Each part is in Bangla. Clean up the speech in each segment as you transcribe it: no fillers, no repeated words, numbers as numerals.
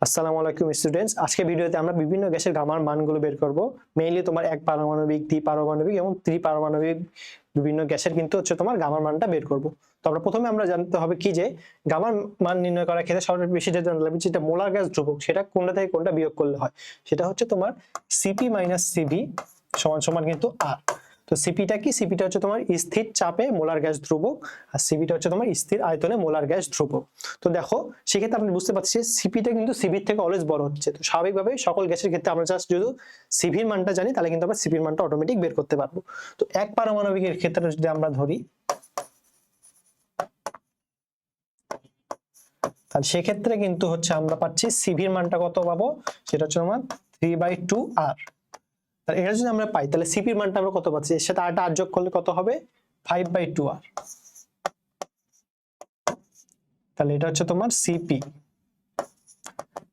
আসসালামু আলাইকুম স্টুডেন্টস, আজকে ভিডিওতে আমরা বিভিন্ন গ্যাসের গামার মানগুলো বের করব। মেইনলি তোমার এক পারমাণবিক, দ্বিপারমাণবিক এবং ত্রিপারমাণবিক বিভিন্ন গ্যাসের কিন্তু হচ্ছে তোমার গামার মানটা বের করব। তো প্রথমে আমরা জানতে হবে কি যে গামার মান নির্ণয় করার ক্ষেত্রে সবচেয়ে বেশি যেটা জানতে হবে যেটা মোলার গ্যাস ধ্রুবক, সেটা কোনটা থেকে কোনটা বিয়োগ করলে হয়, সেটা হচ্ছে তোমার সিপি মাইনাস সিভি সমান সমান কিন্তু আর। তো সিপিটা কি? সিপিটা হচ্ছে তোমার স্থির চাপে মোলার গ্যাস ধ্রুবক, আর সিভিটা হচ্ছে তোমার স্থির আয়তনে মোলার গ্যাস ধ্রুবক। তো দেখো সেক্ষেত্রে আপনি বুঝতে পারছি সিপিটা কিন্তু সিভির থেকে অলওয়েজ বড় হচ্ছে। তো স্বাভাবিকভাবে সকল গ্যাসের ক্ষেত্রে আমরা জাস্ট যদি সিভির মানটা জানি তাহলে কিন্তু আমরা সিপির মানটা অটোমেটিক বের করতে পারবো। তো এক পারমাণবিকের ক্ষেত্রে যদি আমরা ধরি তাহলে সেক্ষেত্রে কিন্তু হচ্ছে আমরা পাচ্ছি সিভির মানটা কত পাবো, সেটা হচ্ছে আমার 3/2r। এটা যদি আমরা পাই তাহলে সিপির মানটা আমরা কত পাচ্ছি, এর সাথে আরটা যোগ করলে কত হবে 5/2r। তাহলে এটা হচ্ছে তোমার সিপি।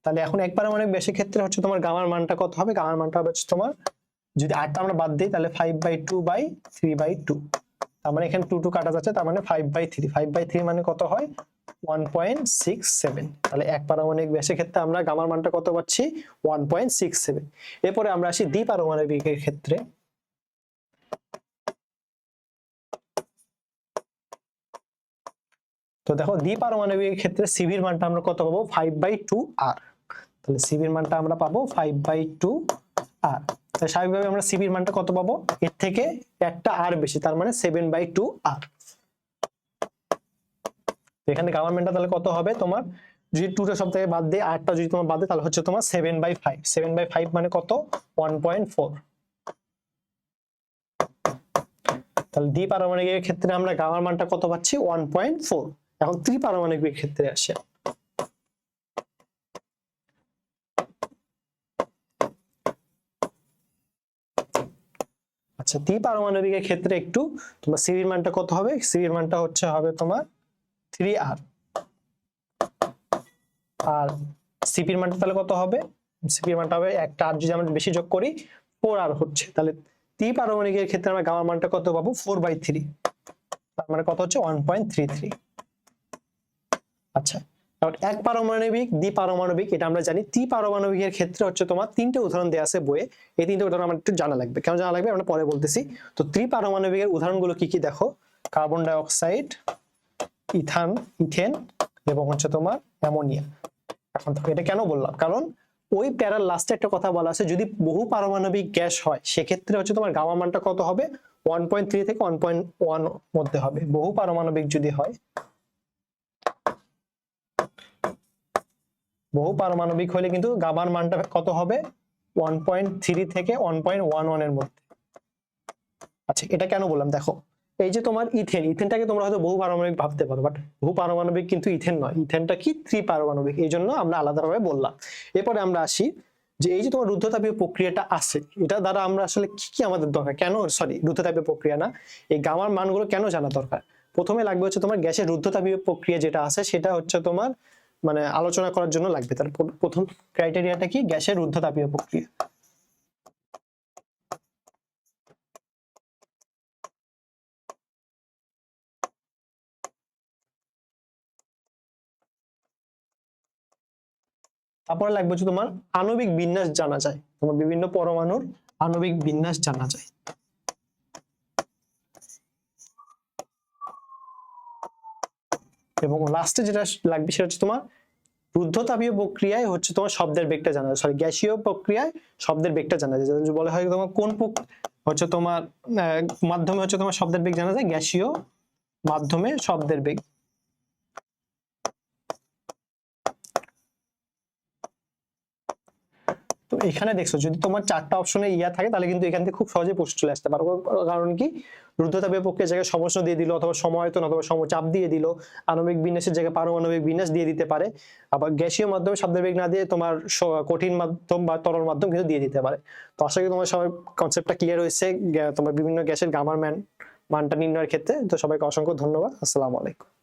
তাহলে এখন এক পারমাণবিক গ্যাসের ক্ষেত্রে হচ্ছে তোমার গামার মানটা কত হবে, গামার মানটা হবে তোমার যদি আরটা আমরা বাদ দিই তাহলে 5/2/3/2, তার মানে এখানে 2 কাটা যাচ্ছে, তার মানে 5/3। 5/3 মানে কত হয় 1.67। তাহলে এক পারমাণবিক গ্যাসের ক্ষেত্রে আমরা গামার মানটা কত পাচ্ছি 1.67। এরপরে আমরা আসি দ্বিপারমাণবিকের ক্ষেত্রে। তো দেখো দ্বিপারমাণবিকের ক্ষেত্রে সিভির মানটা আমরা কত পাবো 5/2r। তাহলে সিভির মানটা আমরা পাবো 5/2r। তাহলে স্বাভাবিকভাবে আমরা সিভির মানটা কত পাবো, এর থেকে একটা আর বেশি, তার মানে 7/2r। এখানে গামার মানটা তাহলে কত হবে তোমার, যদি 2টা সব থেকে বাদ দিয়ে আরটা যদি তোমার বাদ দেয় তাহলে হচ্ছে তোমার 7/5। 7/5 মানে কত 1.4। তাহলে দ্বিপারমাণবিকের ক্ষেত্রে আমরা গামার মানটা কত পাচ্ছি 1.4। এখন ত্রিপারমাণবিকের ক্ষেত্রে আসে। আচ্ছা, দ্বিপারমাণবিকের ক্ষেত্রে একটু তোমার সিভির মানটা কত হবে, সিভির মানটা হবে তোমার 3r। আর সিপির মানটা তাহলে কত হবে, সিপির মানটা হবে একটা আর যদি আমরা বেশি যোগ করি 4r হচ্ছে। তাহলে দ্বিপারমাণবিকের ক্ষেত্রে আমরা গামার মানটা কত পাবো 4/3, তার মানে কত হচ্ছে 1.33। আচ্ছা, তাহলে এক পারমাণবিক, দ্বিপারমাণবিক এটা আমরা জানি। ত্রিপারমাণবিকের ক্ষেত্রে হচ্ছে তোমার 3টে উদাহরণ দেওয়া আছে বইয়ে। এই 3টে উদাহরণ আমার একটু জানা লাগবে। কেন জানা লাগবে আমরা পরে বলতেছি। তো ত্রিপারমাণবিকের উদাহরণগুলো কি কি দেখো, কার্বন ডাই অক্সাইড, ইথেন এবং হচ্ছে তোমার অ্যামোনিয়া। এখন এটা কেন বললাম, কারণ ওই প্যারার লাস্টে একটা কথা বলা আছে, যদি বহু পারমাণবিক গ্যাস হয় সেক্ষেত্রে হচ্ছে তোমার গামা মানটা কত হবে 1.3 থেকে 1.1 মধ্যে হবে। বহু পারমাণবিক যদি হয়, বহু পারমাণবিক হলে কিন্তু গামার মানটা কত হবে 1.3 থেকে 1.11 এর মধ্যে। আচ্ছা, এটা কেন বললাম দেখো, এই যে তোমার ইথেনটাকে তোমরা হয়তো বহু পারমাণবিক ভাবতে পারো, বাট বহু পারমাণবিক কিন্তু ইথেন নয়, ইথেনটা কি ত্রিপারমাণবিক, এই জন্য আমরা আলাদাভাবে বললাম। এরপরে আমরা আসি যে এই যে তোমার রুদ্ধতাপীয় প্রক্রিয়াটা আছে, এটা দ্বারা আমরা আসলে কি কি আমাদের দরকার, কেন রুদ্ধতাপীয় প্রক্রিয়া না, এই গামার মানগুলো কেন জানা দরকার। প্রথমে লাগবে হচ্ছে তোমার গ্যাসের রুদ্ধতাপীয় প্রক্রিয়া যেটা আছে সেটা হচ্ছে তোমার মানে আলোচনা করার জন্য লাগবে। তার প্রথম ক্রাইটেরিয়াটা কি, গ্যাসের রুদ্ধতাপীয় প্রক্রিয়া। তারপরে লাগবে হচ্ছে তোমার আণবিক বিন্যাস জানা যায়, তোমার বিভিন্ন পরমাণুর আণবিক বিন্যাস জানা যায়। এবং লাস্টে যেটা লাগবে সেটা হচ্ছে তোমার রুদ্ধতাপীয় প্রক্রিয়ায় হচ্ছে তোমার শব্দের বেগটা জানা যায়, গ্যাসীয় প্রক্রিয়ায় শব্দের বেগটা জানা যায়। বলা হয় তোমার কোন হচ্ছে তোমার মাধ্যমে হচ্ছে তোমার শব্দের বেগ জানা যায়, গ্যাসীয় মাধ্যমে শব্দের বেগ। তো এখানে দেখছো যদি তোমার 4টা অপশনে ইয়া থাকে তাহলে কিন্তু এখান থেকে খুব সহজে প্রশ্ন চলে আসতে পারো। কারণ কি, রুদ্ধতাপীয় প্রক্রিয়ার জায়গায় সমষ্ণ দিয়ে দিল, অথবা সমায়তন অথবা সমচাপ দিয়ে দিল, আণবিক বিন্যাসের জায়গায় পারমাণবিক বিন্যাস দিয়ে দিতে পারে, আবার গ্যাসীয় মাধ্যমে শব্দের বেগ না দিয়ে তোমার কঠিন মাধ্যম বা তরল মাধ্যম কিন্তু দিয়ে দিতে পারে। তো আশা করি তোমার সবাই কনসেপ্টটা ক্লিয়ার হয়েছে তোমার বিভিন্ন গ্যাসের গামার মানটা নির্ণয়ের ক্ষেত্রে। তো সবাইকে অসংখ্য ধন্যবাদ। আসসালামু আলাইকুম।